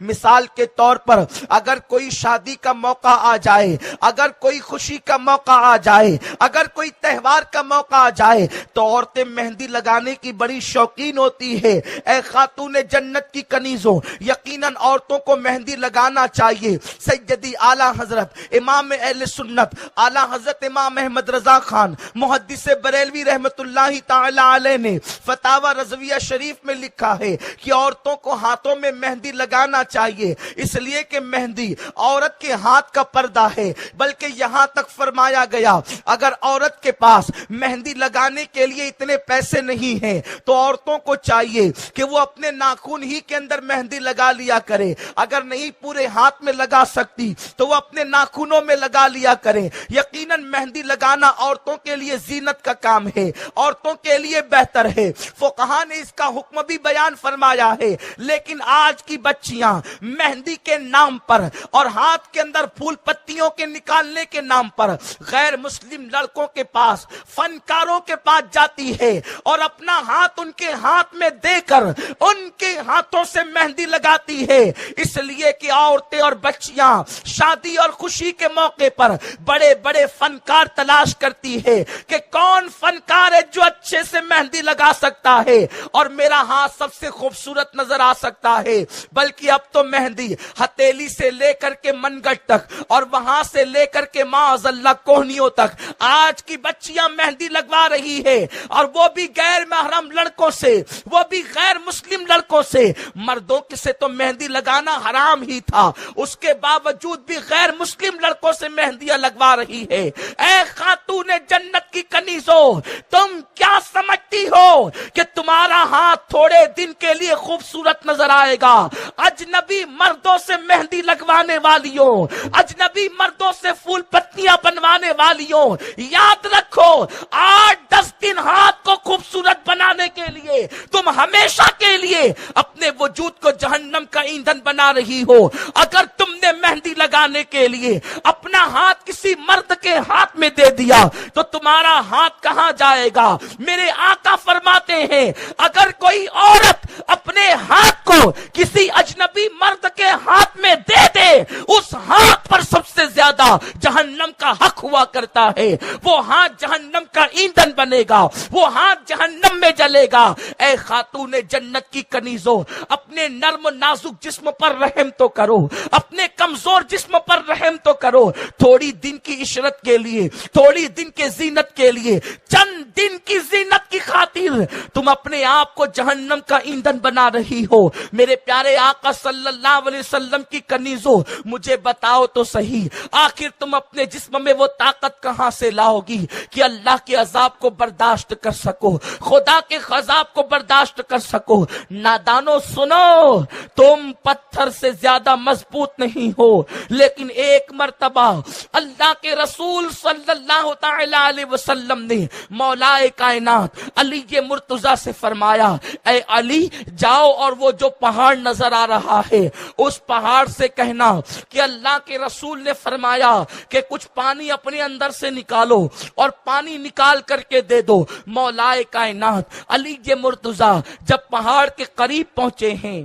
مثال کے طور پر اگر کوئی شادی کا موقع آ جائے، اگر کوئی خوشی کا موقع آ جائے، اگر کوئی تہوار کا موقع آ جائے تو عورتیں مہندی لگانے کی بڑی شوقین ہوتی ہے۔ اے خاتون جنت کی کنیزوں، یقیناً عورتوں کو مہندی لگانا چاہیے۔ سیدی اعلی حضرت امام اہل سنت اعلی حضرت امام احمد رضا خان محدث بریلوی رحمت اللہ تعالی علیہ نے فتاوی رضویہ شریف میں لکھا ہے کہ عورتوں کو ہاتھوں میں مہندی لگانا چاہیے، اس لیے کہ مہندی عورت کے ہاتھ کا پردہ ہے۔ بلکہ یہاں تک فرمایا گیا اگر عورت کے پاس مہندی لگانے کے لیے اتنے پیسے نہیں ہیں تو عورتوں کو چاہیے کہ وہ اپنے ناخن ہی کے اندر مہندی لگا لیا کرے۔ اگر نہیں پورے ہاتھ میں لگا سکتی تو وہ اپنے ناخنوں میں لگا لیا کرے۔ یقیناً مہندی لگانا عورتوں کے لیے زینت کا کام ہے، عورتوں کے لیے بہتر ہے۔ فقہا نے اس کا حکم بھی بیان فرمایا ہے، لیکن آج کی بچیاں مہندی کے نام پر اور ہاتھ کے اندر پھول پتیوں کے نکالنے کے نام پر غیر مسلم لڑکوں کے پاس، فنکاروں کے پاس جاتی ہے اور اپنا ہاتھ ان کے ہاتھ میں دے کر ان کے ہاتھوں سے مہندی لگاتی ہے، اس لیے کہ عورتیں اور بچیاں شادی اور خوشی کے موقع پر بڑے بڑے فنکار تلاش کرتی ہے کہ کون فنکار ہے جو اچھے سے مہندی لگا سکتا ہے اور میرا ہاتھ سب سے خوبصورت نظر آ سکتا ہے۔ بلکہ اب تو مہندی ہتھیلی سے لے کر کے منگٹ تک اور وہاں سے لے کر کے معاذ اللہ کوہنیوں تک آج کی بچیاں مہندی لگوا رہی ہے، اور وہ بھی غیر محرم لڑکوں سے، وہ بھی غیر مسلم لڑکوں سے۔ مردوں سے تو مہندی لگانا حرام ہی تھا، اس کے باوجود بھی غیر مسلم لڑکوں سے مہندیاں لگوا رہی ہے۔ اے خاتون جنت کی کنیزوں، تم کیا سمجھتی ہو کہ تمہارا ہاتھ تھوڑے دن کے لیے خوبصورت نظر آئے گا؟ اجنبی مردوں سے مہندی لگوانے والیوں، اجنبی مردوں سے پھول پتیاں بنوانے والیوں، یاد رکھو 8-10 دن ہاتھ کو خوبصورت بنانے کے لیے تم ہمیشہ کے لیے اپنے وجود کو جہنم کا ایندھن بنا رہی ہو۔ اگر تم نے مہندی لگانے کے لیے اپنا ہاتھ کسی مرد کے ہاتھ میں دے دیا تو تمہارا ہاتھ کہاں جائے گا؟ میرے آقا فرماتے ہیں اگر کوئی عورت اپنے ہاتھ کو کسی اجنبی مرد کے ہاتھ میں دے دے، اس ہاتھ پر سب سے زیادہ جہنم کا حق ہوا کرتا ہے۔ وہ ہاتھ جہنم کا ایندھن بنے گا، وہ ہاتھ جہنم میں جلے گا۔ اے خاتون جنت کی کنیزوں، اپنے نرم نازک جسم پر رحم تو کرو، اپنے کمزور جسم پر رحم تو کرو۔ تھوڑی دن کی عشرت کے لیے، تھوڑی دن کے زینت کے لیے، چند دن کی زینت کی خاطر تم اپنے آپ کو جہنم کا ایندھن بنا رہی ہو۔ میرے پیارے آقا صلی اللہ علیہ وسلم کی کنیزوں، مجھے بتاؤ تو صحیح، آخر تم اپنے جسم میں وہ طاقت کہاں سے لاؤ گی کہ اللہ کے عذاب کو برداشت کر سکو، خدا کے عذاب کو برداشت کر سکو؟ نادانو سنو، تم پتھر سے زیادہ مضبوط نہیں ہو، لیکن ایک مرتبہ اللہ کے رسول صلی اللہ تعالی علیہ وسلم نے مولا کائنات علی مرتضیٰ سے فرمایا، اے علی جاؤ اور وہ جو پہاڑ نظر آ رہا ہے اس پہاڑ سے کہنا کہ اللہ کے رسول نے فرمایا کہ کچھ پانی اپنے اندر سے نکالو اور پانی نکال کر کے دے دو۔ مولا کائنات علی مرتضیٰ جب پہاڑ کے قریب پہنچے ہیں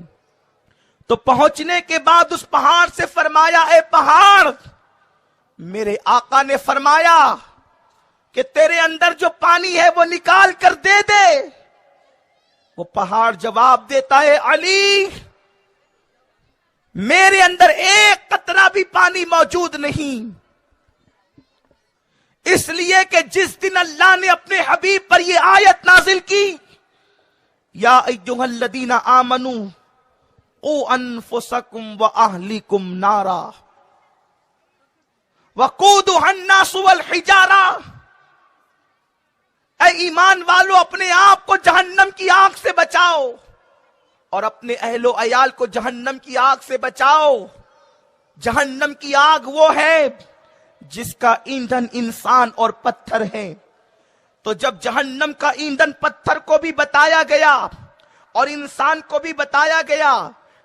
تو پہنچنے کے بعد اس پہاڑ سے فرمایا، اے پہاڑ، میرے آقا نے فرمایا کہ تیرے اندر جو پانی ہے وہ نکال کر دے دے۔ وہ پہاڑ جواب دیتا ہے، علی میرے اندر ایک قطرہ بھی پانی موجود نہیں، اس لیے کہ جس دن اللہ نے اپنے حبیب پر یہ آیت نازل کی، یا ایھا الذین آمنوا قوا انفسکم واہلیکم نارا وقودھا الناس والحجارہ، اے ایمان والو اپنے آپ کو جہنم کی آگ سے بچاؤ اور اپنے اہل و عیال کو جہنم کی آگ سے بچاؤ۔ جہنم کی آگ وہ ہے جس کا ایندھن انسان اور پتھر ہے۔ تو جب جہنم کا ایندھن پتھر کو بھی بتایا گیا اور انسان کو بھی بتایا گیا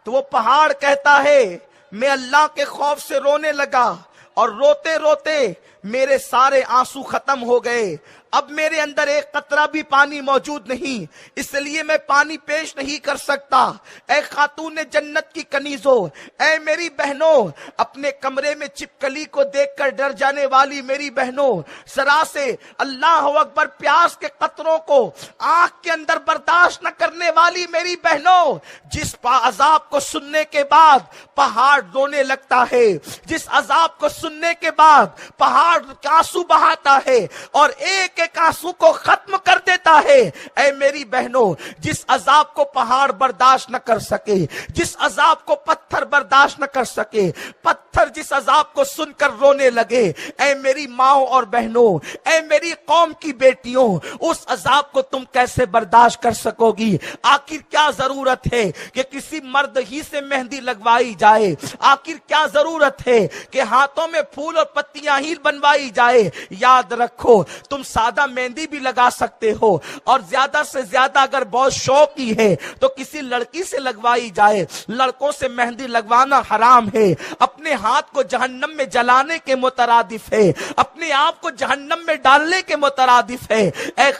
تو وہ پہاڑ کہتا ہے، میں اللہ کے خوف سے رونے لگا اور روتے روتے میرے سارے آنسو ختم ہو گئے۔ اب میرے اندر ایک قطرہ بھی پانی موجود نہیں، اس لیے میں پانی پیش نہیں کر سکتا۔ اے خاتون جنت کی کنیزوں، اے میری بہنوں، اپنے کمرے میں چپکلی کو دیکھ کر ڈر جانے والی میری بہنوں، ذرا سے اللہ اکبر پیاس کے قطروں کو آنکھ کے اندر برداشت نہ کرنے والی میری بہنوں، جس عذاب کو سننے کے بعد پہاڑ رونے لگتا ہے، جس عذاب کو سننے کے بعد پہاڑ آنسو بہاتا ہے اور ایک ایک آنسو کو ختم کر دیتا ہے، اے میری بہنوں، جس عذاب کو پہاڑ برداشت نہ کر سکے، جس عذاب کو پتھر برداشت نہ کر سکے، پتھر جس عذاب کو سن کر رونے لگے، اے میری ماؤں اور بہنوں، اے میری قوم کی بیٹیوں، اس عذاب کو تم کیسے برداشت کر سکو گی؟ آخر کیا ضرورت ہے کہ کسی مرد ہی سے مہندی لگوائی جائے؟ آخر کیا ضرورت ہے کہ ہاتھوں میں پھول اور پتیاں ہی بنوائی جائے؟ یاد رکھو، تم سادہ مہندی بھی لگا سکتے ہو، اور زیادہ سے زیادہ اگر بہت شوقی ہے تو کسی لڑکی سے لگوائی جائے۔ لڑکوں سے مہندی لگوانا حرام ہے، اپنے ہاتھ کو جہنم میں جلانے کے مترادف ہے، اپنے آپ کو جہنم میں ڈالنے کے مترادف ہے۔ اے